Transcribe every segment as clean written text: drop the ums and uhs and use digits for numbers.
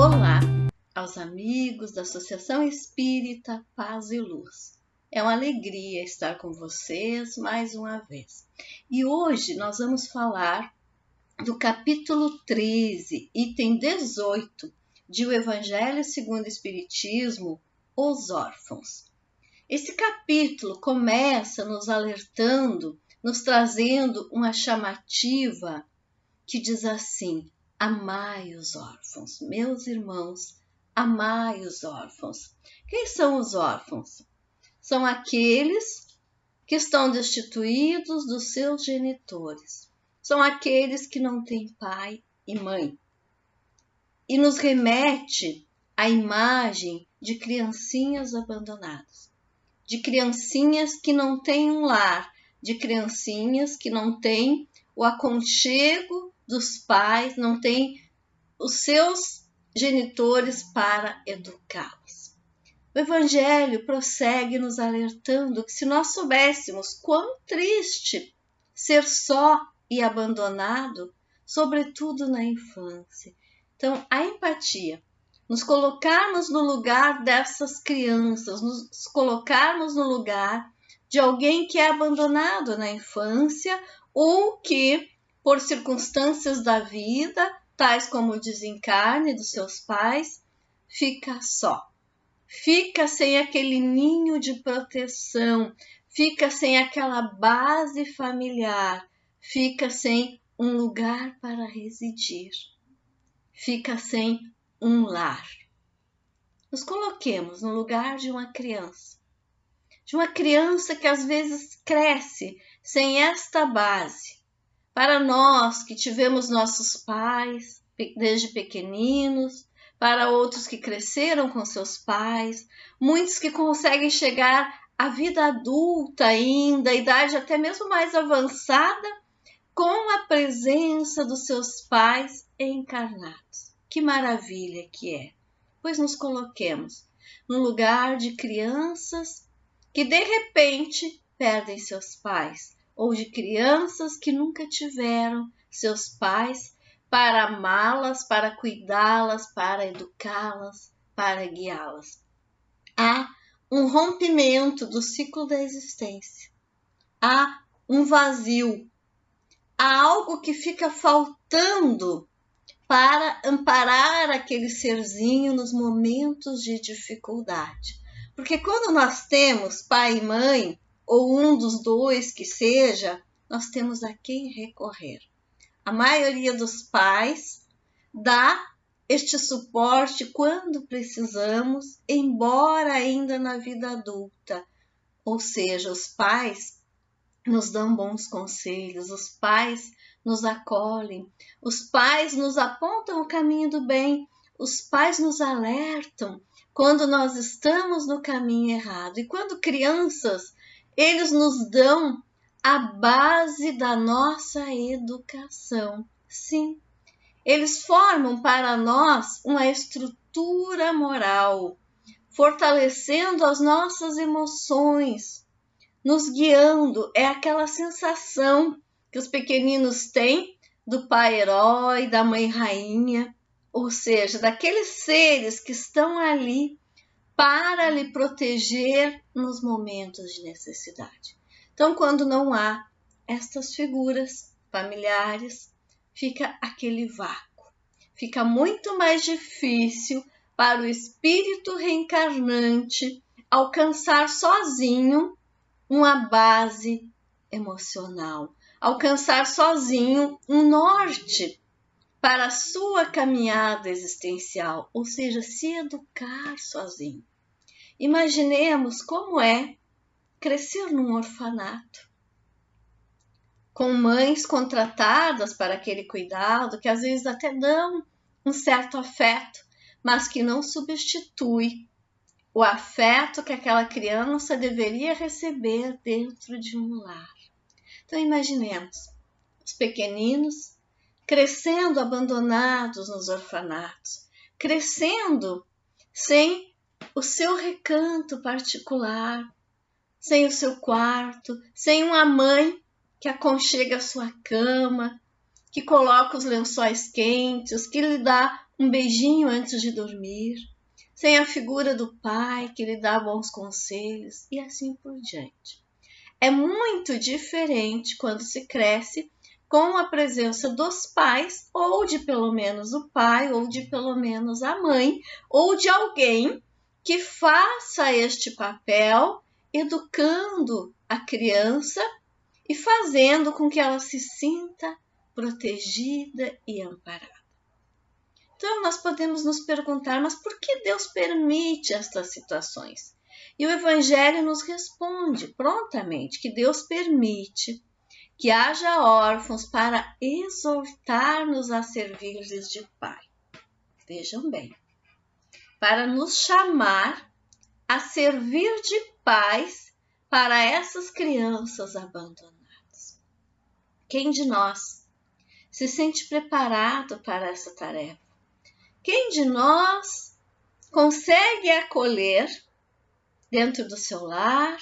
Olá aos amigos da Associação Espírita Paz e Luz. É uma alegria estar com vocês mais uma vez. E hoje nós vamos falar do capítulo 13, item 18, de O Evangelho segundo o Espiritismo, Os Órfãos. Esse capítulo começa nos alertando, nos trazendo uma chamativa que diz assim: amai os órfãos. Meus irmãos, amai os órfãos. Quem são os órfãos? São aqueles que estão destituídos dos seus genitores. São aqueles que não têm pai e mãe. E nos remete à imagem de criancinhas abandonadas, de criancinhas que não têm um lar, de criancinhas que não têm o aconchego dos pais, não têm os seus genitores para educá-los. O Evangelho prossegue nos alertando que se nós soubéssemos quão triste ser só e abandonado, sobretudo na infância. Então, a empatia, nos colocarmos no lugar dessas crianças, nos colocarmos no lugar de alguém que é abandonado na infância ou que, por circunstâncias da vida, tais como o desencarne dos seus pais, fica só. Fica sem aquele ninho de proteção, fica sem aquela base familiar, fica sem um lugar para residir, fica sem um lar. Nos coloquemos no lugar de uma criança que às vezes cresce sem esta base. Para nós que tivemos nossos pais desde pequeninos, para outros que cresceram com seus pais, muitos que conseguem chegar à vida adulta ainda, idade até mesmo mais avançada, com a presença dos seus pais encarnados. Que maravilha que é! Pois nos coloquemos no lugar de crianças que de repente perdem seus pais, ou de crianças que nunca tiveram seus pais para amá-las, para cuidá-las, para educá-las, para guiá-las. Há um rompimento do ciclo da existência. Há um vazio. Há algo que fica faltando para amparar aquele serzinho nos momentos de dificuldade. Porque quando nós temos pai e mãe, ou um dos dois que seja, nós temos a quem recorrer. A maioria dos pais dá este suporte quando precisamos, embora ainda na vida adulta. Ou seja, os pais nos dão bons conselhos, os pais nos acolhem, os pais nos apontam o caminho do bem, os pais nos alertam quando nós estamos no caminho errado. E quando crianças, eles nos dão a base da nossa educação. Sim, eles formam para nós uma estrutura moral, fortalecendo as nossas emoções, nos guiando. É aquela sensação que os pequeninos têm do pai herói, da mãe rainha, ou seja, daqueles seres que estão ali para lhe proteger nos momentos de necessidade. Então, quando não há estas figuras familiares, fica aquele vácuo. Fica muito mais difícil para o espírito reencarnante alcançar sozinho uma base emocional, alcançar sozinho um norte para a sua caminhada existencial, ou seja, se educar sozinho. Imaginemos como é crescer num orfanato, com mães contratadas para aquele cuidado, que às vezes até dão um certo afeto, mas que não substitui o afeto que aquela criança deveria receber dentro de um lar. Então imaginemos os pequeninos crescendo abandonados nos orfanatos, crescendo sem o seu recanto particular, sem o seu quarto, sem uma mãe que aconchega a sua cama, que coloca os lençóis quentes, que lhe dá um beijinho antes de dormir, sem a figura do pai que lhe dá bons conselhos e assim por diante. É muito diferente quando se cresce com a presença dos pais, ou de pelo menos o pai, ou de pelo menos a mãe, ou de alguém que faça este papel, educando a criança e fazendo com que ela se sinta protegida e amparada. Então, nós podemos nos perguntar, mas por que Deus permite estas situações? E o Evangelho nos responde prontamente que Deus permite que haja órfãos para exortar-nos a servir-lhes de pai. Vejam bem, para nos chamar a servir de pais para essas crianças abandonadas. Quem de nós se sente preparado para essa tarefa? Quem de nós consegue acolher dentro do seu lar,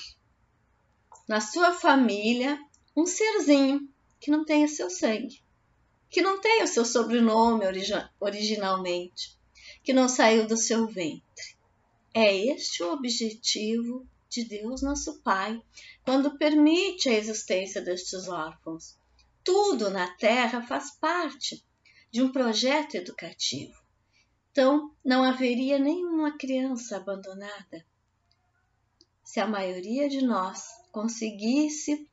na sua família, um serzinho que não tenha seu sangue, que não tenha o seu sobrenome originalmente, que não saiu do seu ventre? É este o objetivo de Deus, nosso Pai, quando permite a existência destes órfãos. Tudo na Terra faz parte de um projeto educativo. Então, não haveria nenhuma criança abandonada se a maioria de nós conseguisse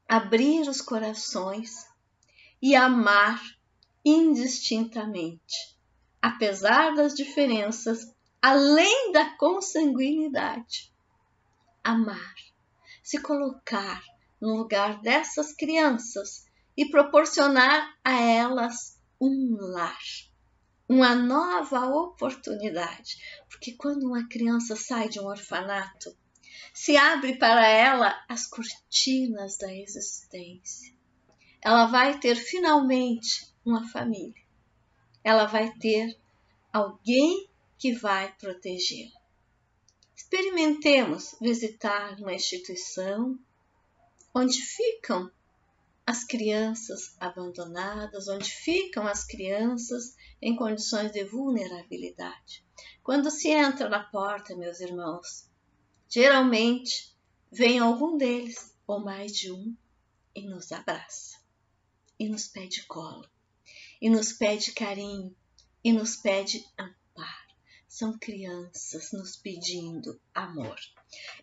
abrir os corações e amar indistintamente, apesar das diferenças, além da consanguinidade. Amar, se colocar no lugar dessas crianças e proporcionar a elas um lar. Uma nova oportunidade, porque quando uma criança sai de um orfanato, se abre para ela as cortinas da existência. Ela vai ter finalmente uma família. Ela vai ter alguém que vai protegê-la. Experimentemos visitar uma instituição onde ficam as crianças abandonadas, onde ficam as crianças em condições de vulnerabilidade. Quando se entra na porta, meus irmãos, geralmente vem algum deles, ou mais de um, e nos abraça, e nos pede colo, e nos pede carinho, e nos pede amparo. São crianças nos pedindo amor.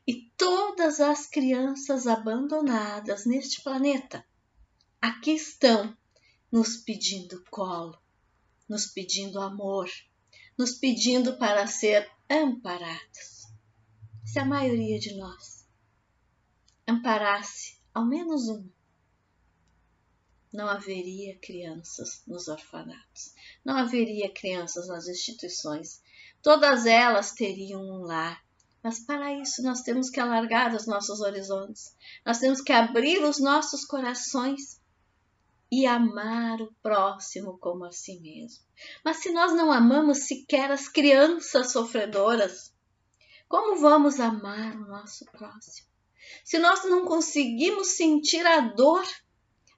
E todas as crianças abandonadas neste planeta aqui estão nos pedindo colo, nos pedindo amor, nos pedindo para ser amparados. Se a maioria de nós amparasse ao menos um, não haveria crianças nos orfanatos, não haveria crianças nas instituições. Todas elas teriam um lar. Mas para isso nós temos que alargar os nossos horizontes, nós temos que abrir os nossos corações e amar o próximo como a si mesmo. Mas se nós não amamos sequer as crianças sofredoras, como vamos amar o nosso próximo? Se nós não conseguimos sentir a dor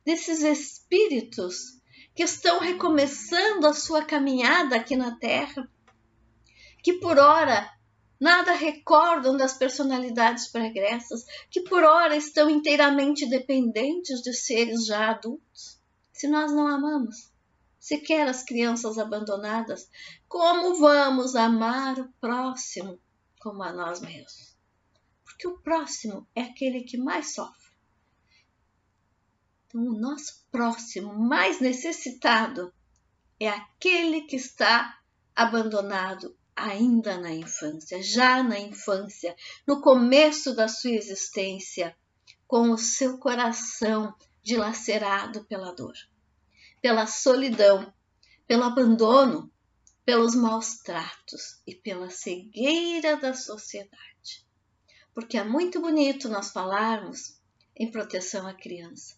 desses espíritos que estão recomeçando a sua caminhada aqui na Terra, que por ora nada recordam das personalidades pregressas, que por ora estão inteiramente dependentes de seres já adultos. Se nós não amamos sequer as crianças abandonadas, como vamos amar o próximo como a nós mesmos? Porque o próximo é aquele que mais sofre. Então, o nosso próximo mais necessitado é aquele que está abandonado ainda na infância, já na infância, no começo da sua existência, com o seu coração dilacerado pela dor, pela solidão, pelo abandono, pelos maus tratos e pela cegueira da sociedade. Porque é muito bonito nós falarmos em proteção à criança.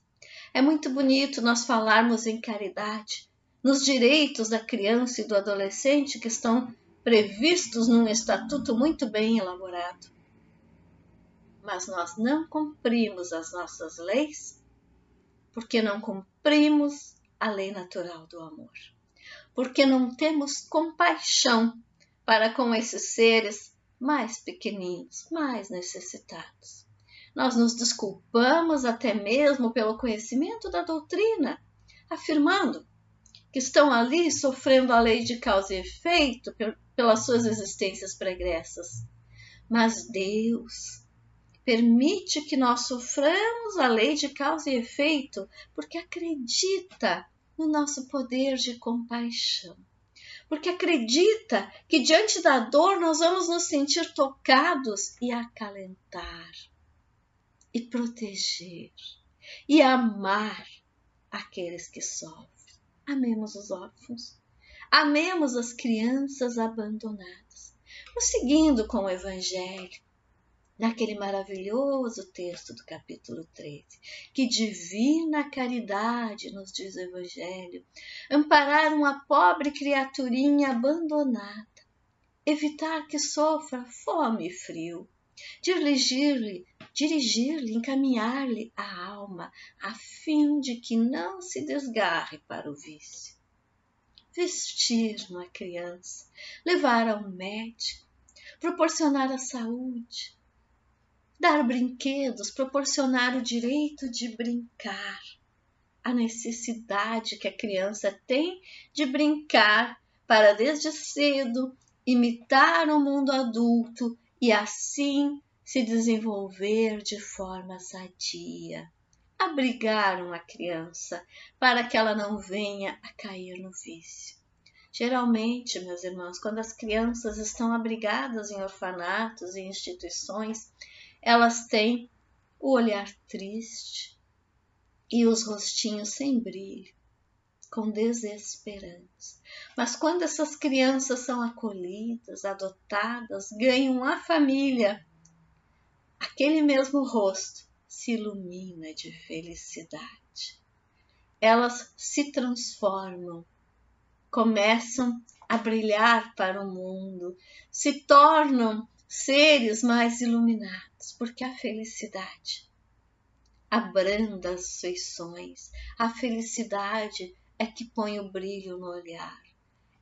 É muito bonito nós falarmos em caridade, nos direitos da criança e do adolescente que estão previstos num estatuto muito bem elaborado. Mas nós não cumprimos as nossas leis porque não cumprimos a lei natural do amor. porque não temos compaixão para com esses seres mais pequeninos, mais necessitados. Nós nos desculpamos até mesmo pelo conhecimento da doutrina, afirmando que estão ali sofrendo a lei de causa e efeito pelas suas existências pregressas. Mas Deus permite que nós soframos a lei de causa e efeito porque acredita no nosso poder de compaixão. Porque acredita que diante da dor nós vamos nos sentir tocados e acalentar, e proteger, e amar aqueles que sofrem. Amemos os órfãos, amemos as crianças abandonadas. Prosseguindo com o Evangelho, naquele maravilhoso texto do capítulo 13, que divina caridade, nos diz o Evangelho, amparar uma pobre criaturinha abandonada, evitar que sofra fome e frio, dirigir-lhe, encaminhar-lhe a alma, a fim de que não se desgarre para o vício. Vestir uma criança, levar ao médico, proporcionar a saúde, dar brinquedos, proporcionar o direito de brincar, a necessidade que a criança tem de brincar para desde cedo imitar o mundo adulto e assim se desenvolver de forma sadia. Abrigar uma criança para que ela não venha a cair no vício. Geralmente, meus irmãos, quando as crianças estão abrigadas em orfanatos e instituições, elas têm o olhar triste e os rostinhos sem brilho, com desesperança. Mas quando essas crianças são acolhidas, adotadas, ganham a família, aquele mesmo rosto se ilumina de felicidade. Elas se transformam, começam a brilhar para o mundo, se tornam seres mais iluminados, porque a felicidade abranda as feições, a felicidade é que põe o brilho no olhar,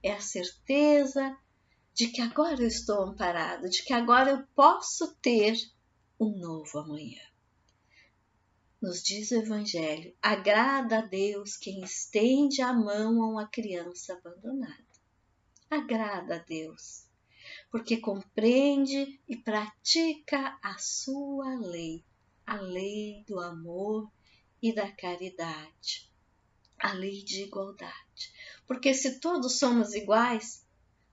é a certeza de que agora eu estou amparado, de que agora eu posso ter um novo amanhã. Nos diz o Evangelho, agrada a Deus quem estende a mão a uma criança abandonada. Agrada a Deus, porque compreende e pratica a sua lei, a lei do amor e da caridade, a lei de igualdade. Porque se todos somos iguais,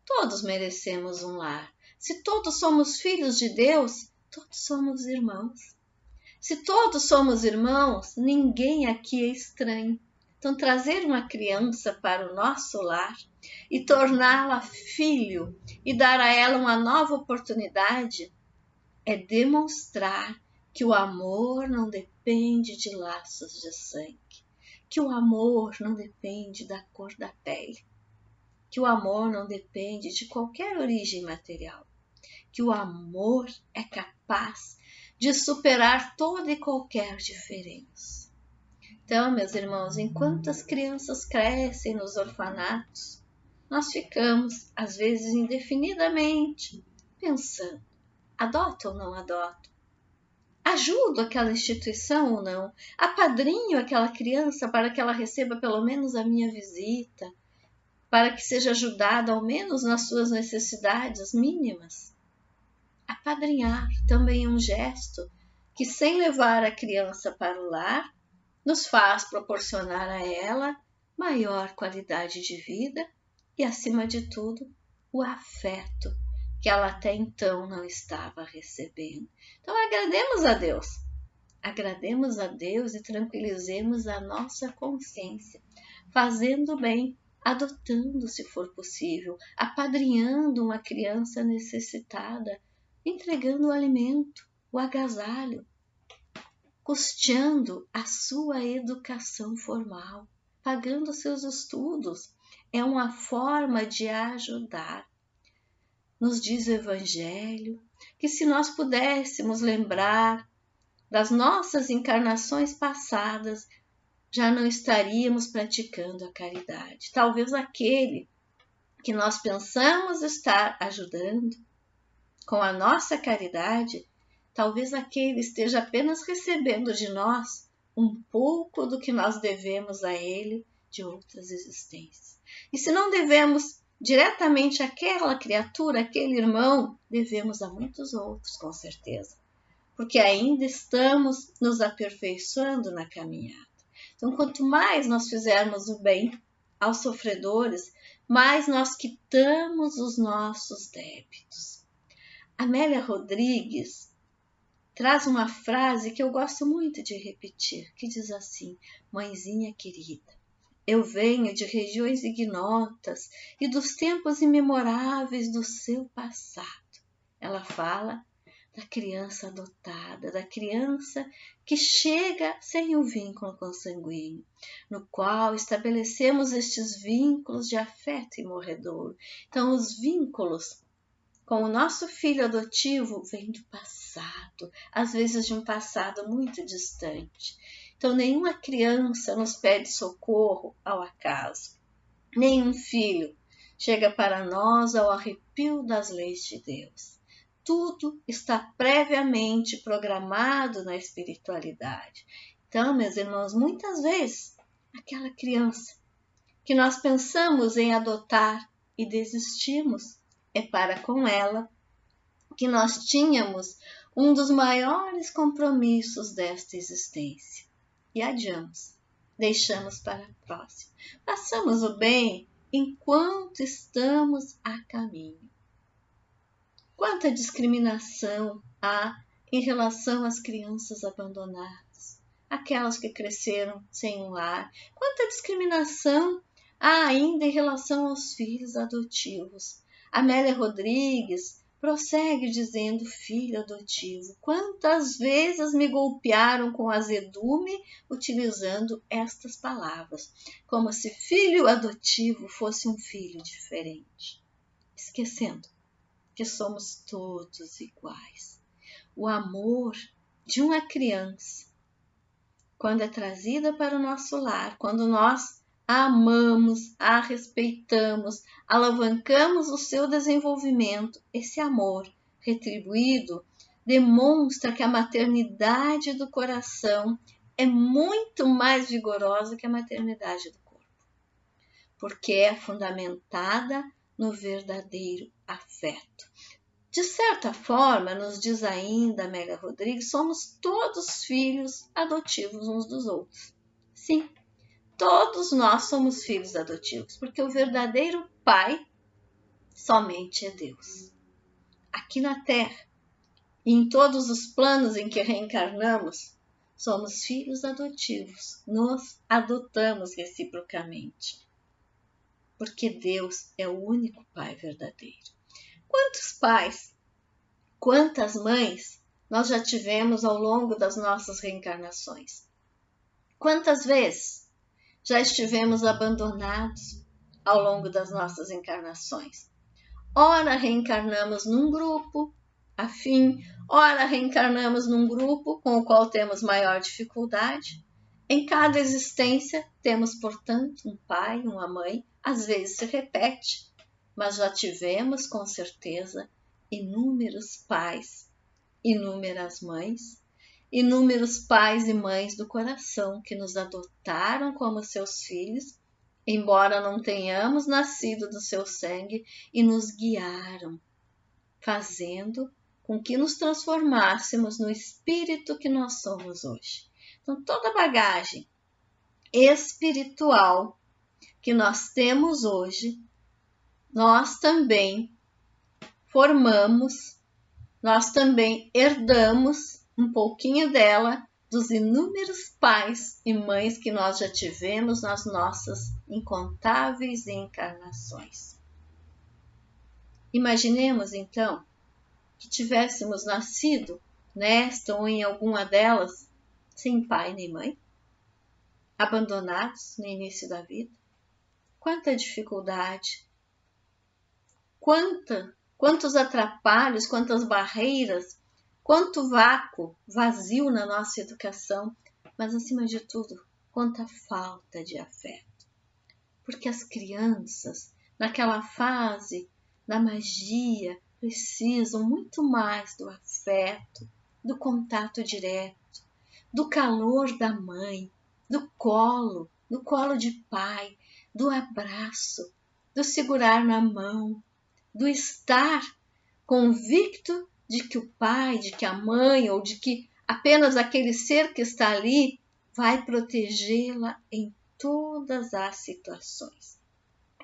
todos merecemos um lar. Se todos somos filhos de Deus, todos somos irmãos. Se todos somos irmãos, ninguém aqui é estranho. Então, trazer uma criança para o nosso lar e torná-la filho e dar a ela uma nova oportunidade é demonstrar que o amor não depende de laços de sangue, que o amor não depende da cor da pele, que o amor não depende de qualquer origem material, que o amor é capaz de superar toda e qualquer diferença. Então, meus irmãos, enquanto as crianças crescem nos orfanatos, nós ficamos, às vezes indefinidamente, pensando, adoto ou não adoto? Ajudo aquela instituição ou não? Apadrinho aquela criança para que ela receba pelo menos a minha visita, para que seja ajudada ao menos nas suas necessidades mínimas? Apadrinhar também é um gesto que, sem levar a criança para o lar, nos faz proporcionar a ela maior qualidade de vida e, acima de tudo, o afeto que ela até então não estava recebendo. Então, agrademos a Deus e tranquilizemos a nossa consciência, fazendo bem, adotando se for possível, apadrinhando uma criança necessitada, entregando o alimento, o agasalho, custeando a sua educação formal, pagando seus estudos. É uma forma de ajudar. Nos diz o Evangelho que se nós pudéssemos lembrar das nossas encarnações passadas, já não estaríamos praticando a caridade. Talvez aquele que nós pensamos estar ajudando com a nossa caridade, talvez aquele esteja apenas recebendo de nós um pouco do que nós devemos a ele de outras existências. E se não devemos diretamente àquela criatura, aquele irmão, devemos a muitos outros, com certeza, porque ainda estamos nos aperfeiçoando na caminhada. Então, quanto mais nós fizermos o bem aos sofredores, mais nós quitamos os nossos débitos. Amélia Rodrigues traz uma frase que eu gosto muito de repetir, que diz assim: mãezinha querida, eu venho de regiões ignotas e dos tempos imemoráveis do seu passado. Ela fala da criança adotada, da criança que chega sem um vínculo consanguíneo, no qual estabelecemos estes vínculos de afeto imorredouro. Então, os vínculos com o nosso filho adotivo vêm do passado, às vezes de um passado muito distante. Então, nenhuma criança nos pede socorro ao acaso. Nenhum filho chega para nós ao arrepio das leis de Deus. Tudo está previamente programado na espiritualidade. Então, meus irmãos, muitas vezes, aquela criança que nós pensamos em adotar e desistimos, é para com ela que nós tínhamos um dos maiores compromissos desta existência. E adiamos, deixamos para a próxima. Façamos o bem enquanto estamos a caminho. Quanta discriminação há em relação às crianças abandonadas, aquelas que cresceram sem um lar. Quanta discriminação há ainda em relação aos filhos adotivos. Amélia Rodrigues prossegue dizendo: filho adotivo, quantas vezes me golpearam com azedume utilizando estas palavras, como se filho adotivo fosse um filho diferente, esquecendo que somos todos iguais. O amor de uma criança, quando é trazida para o nosso lar, quando nós a amamos, a respeitamos, alavancamos o seu desenvolvimento, esse amor retribuído demonstra que a maternidade do coração é muito mais vigorosa que a maternidade do corpo, porque é fundamentada no verdadeiro afeto. De certa forma, nos diz ainda Amélia Rodrigues, somos todos filhos adotivos uns dos outros. Sim, todos nós somos filhos adotivos, porque o verdadeiro pai somente é Deus. Aqui na Terra, e em todos os planos em que reencarnamos, somos filhos adotivos, nos adotamos reciprocamente, porque Deus é o único pai verdadeiro. Quantos pais, quantas mães nós já tivemos ao longo das nossas reencarnações? Quantas vezes já estivemos abandonados ao longo das nossas encarnações? Ora reencarnamos num grupo afim, ora reencarnamos num grupo com o qual temos maior dificuldade. Em cada existência temos, portanto, um pai, uma mãe, às vezes se repete, mas já tivemos com certeza inúmeros pais, inúmeras mães, inúmeros pais e mães do coração que nos adotaram como seus filhos, embora não tenhamos nascido do seu sangue, e nos guiaram, fazendo com que nos transformássemos no espírito que nós somos hoje. Então, toda a bagagem espiritual que nós temos hoje, nós também formamos, nós também herdamos um pouquinho dela dos inúmeros pais e mães que nós já tivemos nas nossas incontáveis encarnações. Imaginemos, então, que tivéssemos nascido nesta ou em alguma delas sem pai nem mãe, abandonados no início da vida. Quanta dificuldade, quantos atrapalhos, quantas barreiras, quanto vácuo, vazio na nossa educação, mas acima de tudo, quanto a falta de afeto. Porque as crianças, naquela fase da magia, precisam muito mais do afeto, do contato direto, do calor da mãe, do colo de pai, do abraço, do segurar na mão, do estar convicto de que o pai, de que a mãe ou de que apenas aquele ser que está ali vai protegê-la em todas as situações.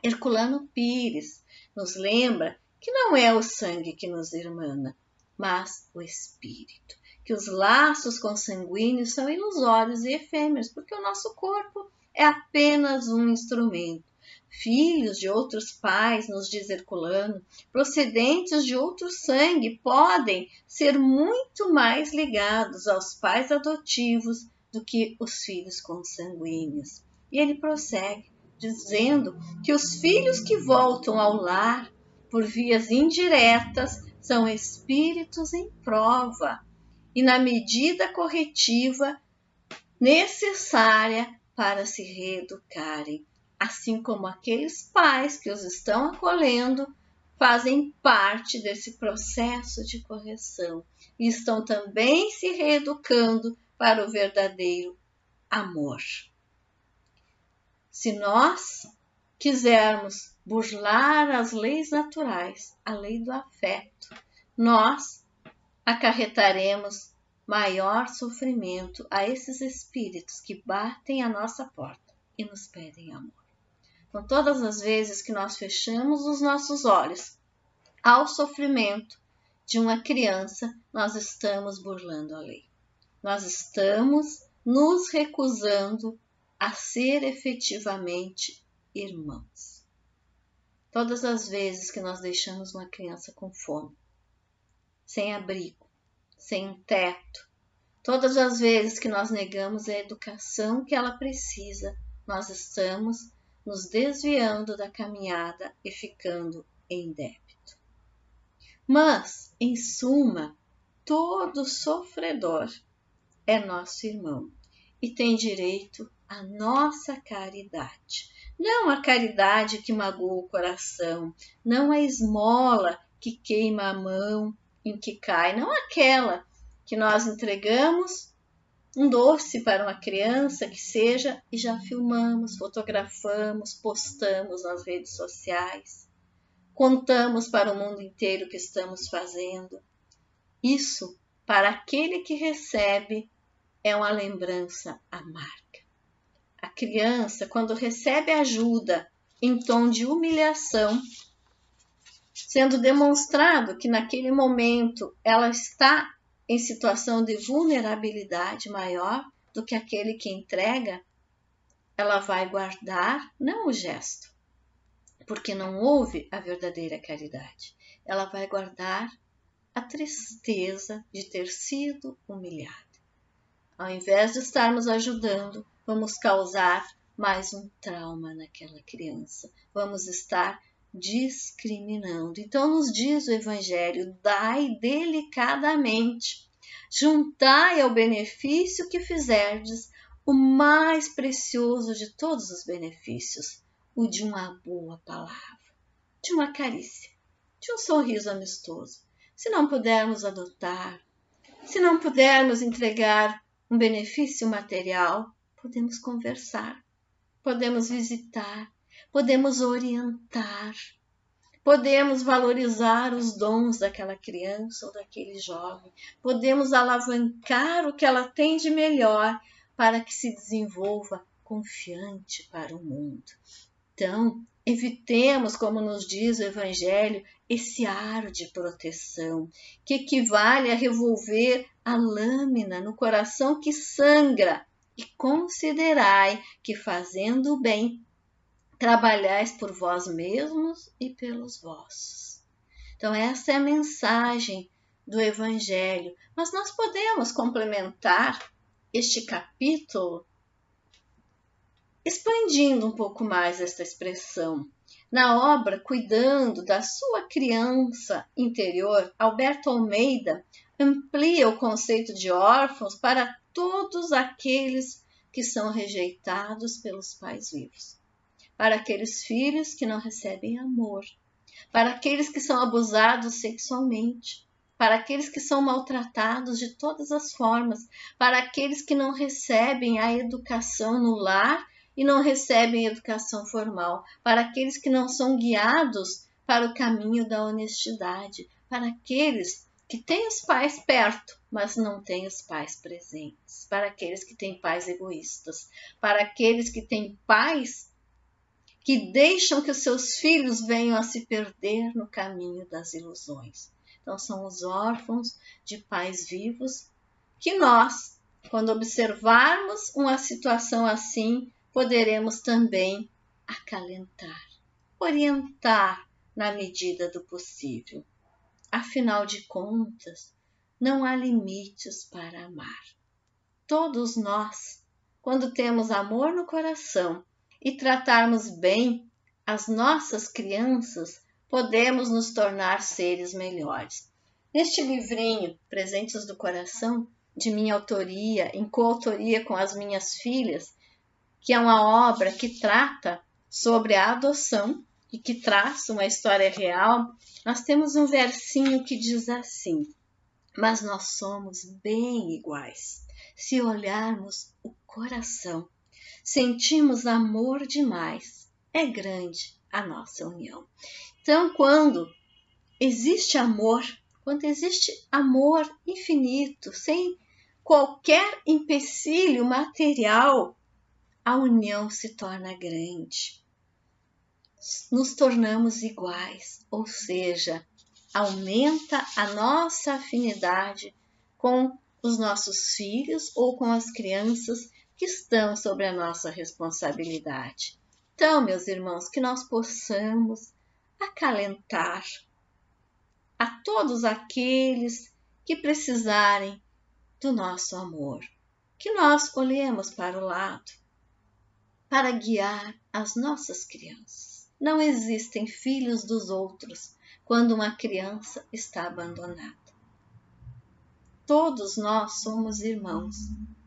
Herculano Pires nos lembra que não é o sangue que nos irmana, mas o espírito, que os laços consanguíneos são ilusórios e efêmeros, porque o nosso corpo é apenas um instrumento. Filhos de outros pais, nos diz Herculano, procedentes de outro sangue, podem ser muito mais ligados aos pais adotivos do que os filhos consanguíneos. E ele prossegue, dizendo que os filhos que voltam ao lar por vias indiretas são espíritos em prova e na medida corretiva necessária para se reeducarem, assim como aqueles pais que os estão acolhendo fazem parte desse processo de correção e estão também se reeducando para o verdadeiro amor. Se nós quisermos burlar as leis naturais, a lei do afeto, nós acarretaremos maior sofrimento a esses espíritos que batem à nossa porta e nos pedem amor. Então, todas as vezes que nós fechamos os nossos olhos ao sofrimento de uma criança, nós estamos burlando a lei. Nós estamos nos recusando a ser efetivamente irmãos. Todas as vezes que nós deixamos uma criança com fome, sem abrigo, sem um teto, todas as vezes que nós negamos a educação que ela precisa, nós estamos nos desviando da caminhada e ficando em débito. Mas, em suma, todo sofredor é nosso irmão e tem direito à nossa caridade. Não a caridade que magoa o coração, não a esmola que queima a mão em que cai, não aquela que nós entregamos um doce para uma criança que seja e já filmamos, fotografamos, postamos nas redes sociais, contamos para o mundo inteiro o que estamos fazendo. Isso, para aquele que recebe, é uma lembrança amarga. A criança, quando recebe ajuda em tom de humilhação, sendo demonstrado que naquele momento ela está em situação de vulnerabilidade maior do que aquele que entrega, ela vai guardar não o gesto, porque não houve a verdadeira caridade. Ela vai guardar a tristeza de ter sido humilhada. Ao invés de estarmos ajudando, vamos causar mais um trauma naquela criança. Vamos estar discriminando. Então nos diz o Evangelho, dai delicadamente, juntai ao benefício que fizerdes o mais precioso de todos os benefícios, o de uma boa palavra, de uma carícia, de um sorriso amistoso. Se não pudermos adotar, se não pudermos entregar um benefício material, podemos conversar, podemos visitar, podemos orientar, podemos valorizar os dons daquela criança ou daquele jovem, podemos alavancar o que ela tem de melhor para que se desenvolva confiante para o mundo. Então, evitemos, como nos diz o Evangelho, esse aro de proteção, que equivale a revolver a lâmina no coração que sangra, e considerai que, fazendo o bem, trabalhais por vós mesmos e pelos vossos. Então, essa é a mensagem do Evangelho. Mas nós podemos complementar este capítulo expandindo um pouco mais esta expressão. Na obra Cuidando da Sua Criança Interior, Alberto Almeida amplia o conceito de órfãos para todos aqueles que são rejeitados pelos pais vivos, para aqueles filhos que não recebem amor, para aqueles que são abusados sexualmente, para aqueles que são maltratados de todas as formas, para aqueles que não recebem a educação no lar e não recebem educação formal, para aqueles que não são guiados para o caminho da honestidade, para aqueles que têm os pais perto, mas não têm os pais presentes, para aqueles que têm pais egoístas, para aqueles que têm pais que deixam que os seus filhos venham a se perder no caminho das ilusões. Então, são os órfãos de pais vivos que nós, quando observarmos uma situação assim, poderemos também acalentar, orientar na medida do possível. Afinal de contas, não há limites para amar. Todos nós, quando temos amor no coração e tratarmos bem as nossas crianças, podemos nos tornar seres melhores. Neste livrinho, Presentes do Coração, de minha autoria, em coautoria com as minhas filhas, que é uma obra que trata sobre a adoção e que traz uma história real, nós temos um versinho que diz assim: mas nós somos bem iguais. Se olharmos o coração, sentimos amor demais. É grande a nossa união. Então, quando existe amor infinito, sem qualquer empecilho material, a união se torna grande. Nos tornamos iguais, ou seja, aumenta a nossa afinidade com os nossos filhos ou com as crianças que estão sob a nossa responsabilidade. Então, meus irmãos, que nós possamos acalentar a todos aqueles que precisarem do nosso amor, que nós olhemos para o lado para guiar as nossas crianças. Não existem filhos dos outros quando uma criança está abandonada. Todos nós somos irmãos.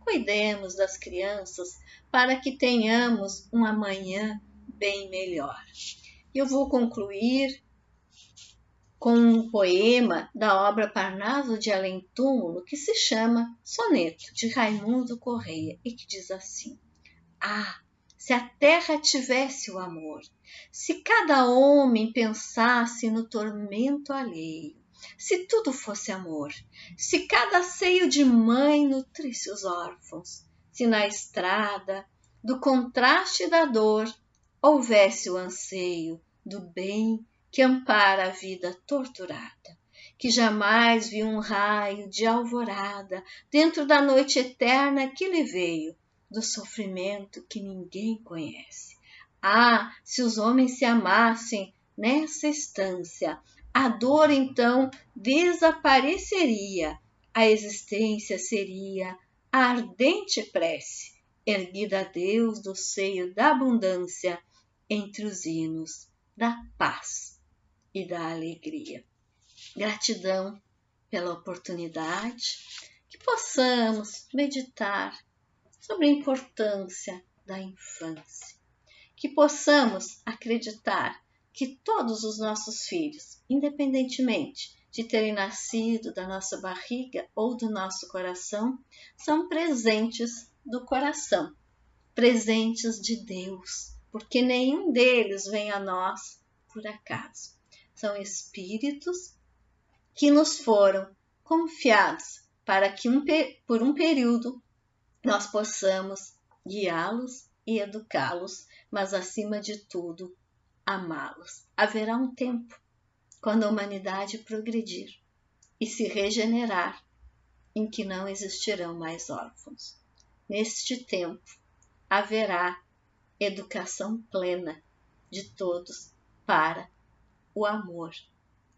Cuidemos das crianças para que tenhamos um amanhã bem melhor. Eu vou concluir com um poema da obra Parnaso de Além Túmulo que se chama Soneto, de Raimundo Correia, e que diz assim: se a terra tivesse o amor, se cada homem pensasse no tormento alheio, se tudo fosse amor, se cada seio de mãe nutrisse os órfãos, se na estrada do contraste da dor houvesse o anseio do bem que ampara a vida torturada, que jamais viu um raio de alvorada dentro da noite eterna que lhe veio, do sofrimento que ninguém conhece. Se os homens se amassem nessa estância, a dor então desapareceria, a existência seria a ardente prece, erguida a Deus do seio da abundância, entre os hinos da paz e da alegria. Gratidão pela oportunidade, que possamos meditar sobre a importância da infância, que possamos acreditar que todos os nossos filhos, independentemente de terem nascido da nossa barriga ou do nosso coração, são presentes do coração, presentes de Deus, porque nenhum deles vem a nós por acaso. São espíritos que nos foram confiados para que por um período nós possamos guiá-los e educá-los, mas acima de tudo, amá-los. Haverá um tempo, quando a humanidade progredir e se regenerar, em que não existirão mais órfãos. Neste tempo, haverá educação plena de todos para o amor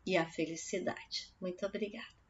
e a felicidade. Muito obrigada.